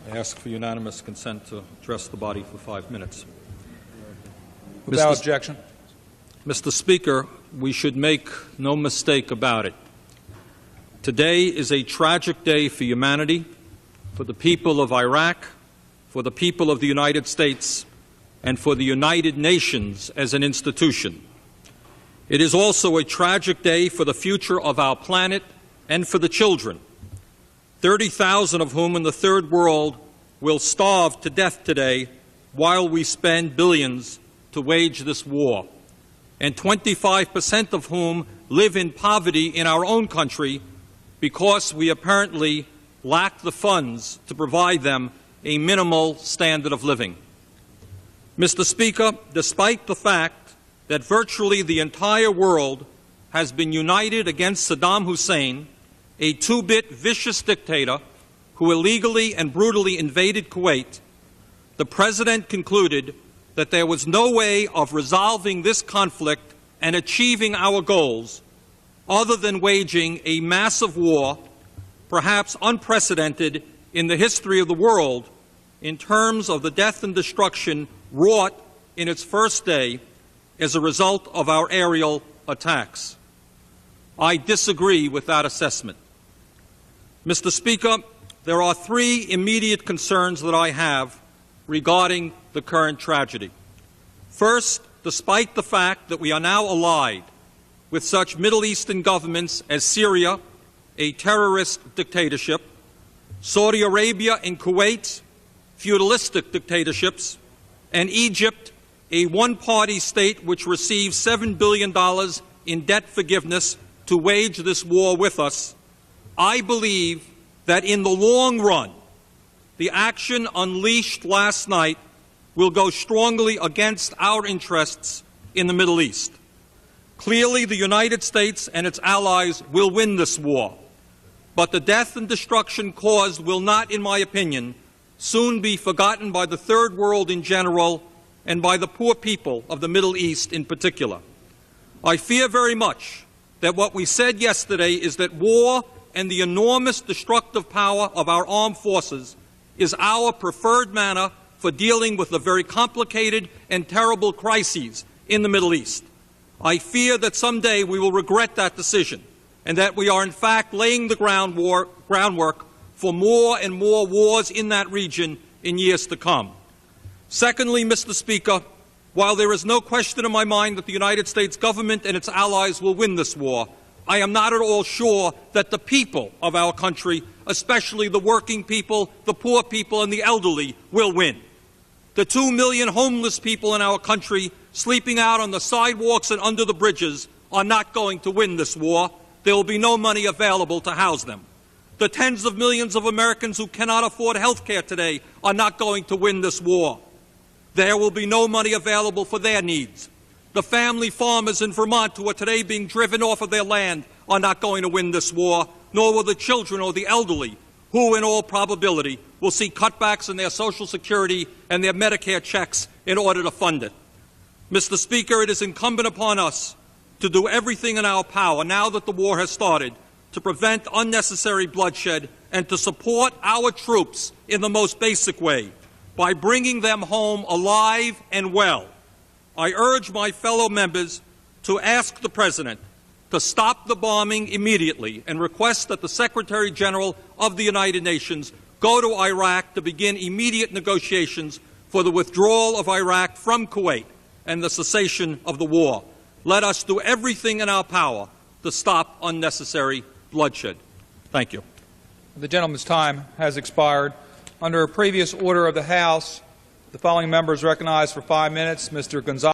I ask for unanimous consent to address the body for 5 minutes. Without objection. Mr. Speaker, we should make no mistake about it. Today is a tragic day for humanity, for the people of Iraq, for the people of the United States, and for the United Nations as an institution. It is also a tragic day for the future of our planet and for the children, 30,000 of whom in the Third World will starve to death today while we spend billions to wage this war, and 25% of whom live in poverty in our own country because we apparently lack the funds to provide them a minimal standard of living. Mr. Speaker, despite the fact that virtually the entire world has been united against Saddam Hussein, a two-bit vicious dictator who illegally and brutally invaded Kuwait, the President concluded that there was no way of resolving this conflict and achieving our goals other than waging a massive war, perhaps unprecedented in the history of the world in terms of the death and destruction wrought in its first day as a result of our aerial attacks. I disagree with that assessment. Mr. Speaker, there are three immediate concerns that I have regarding the current tragedy. First, despite the fact that we are now allied with such Middle Eastern governments as Syria, a terrorist dictatorship, Saudi Arabia and Kuwait, feudalistic dictatorships, and Egypt, a one-party state which receives $7 billion in debt forgiveness to wage this war with us, I believe that in the long run, the action unleashed last night will go strongly against our interests in the Middle East. Clearly, the United States and its allies will win this war, but the death and destruction caused will not, in my opinion, soon be forgotten by the Third World in general and by the poor people of the Middle East in particular. I fear very much that what we said yesterday is that war and the enormous destructive power of our armed forces is our preferred manner for dealing with the very complicated and terrible crises in the Middle East. I fear that someday we will regret that decision and that we are in fact laying the groundwork for more and more wars in that region in years to come. Secondly, Mr. Speaker, while there is no question in my mind that the United States government and its allies will win this war, I am not at all sure that the people of our country, especially the working people, the poor people, and the elderly, will win. The 2 million homeless people in our country sleeping out on the sidewalks and under the bridges are not going to win this war. There will be no money available to house them. The tens of millions of Americans who cannot afford health care today are not going to win this war. There will be no money available for their needs. The family farmers in Vermont who are today being driven off of their land are not going to win this war, nor will the children or the elderly, who in all probability will see cutbacks in their Social Security and their Medicare checks in order to fund it. Mr. Speaker, it is incumbent upon us to do everything in our power, now that the war has started, to prevent unnecessary bloodshed and to support our troops in the most basic way, by bringing them home alive and well. I urge my fellow members to ask the President to stop the bombing immediately and request that the Secretary General of the United Nations go to Iraq to begin immediate negotiations for the withdrawal of Iraq from Kuwait and the cessation of the war. Let us do everything in our power to stop unnecessary bloodshed. Thank you. The gentleman's time has expired. Under a previous order of the House, the following members recognized for 5 minutes. Mr. Gonzalez.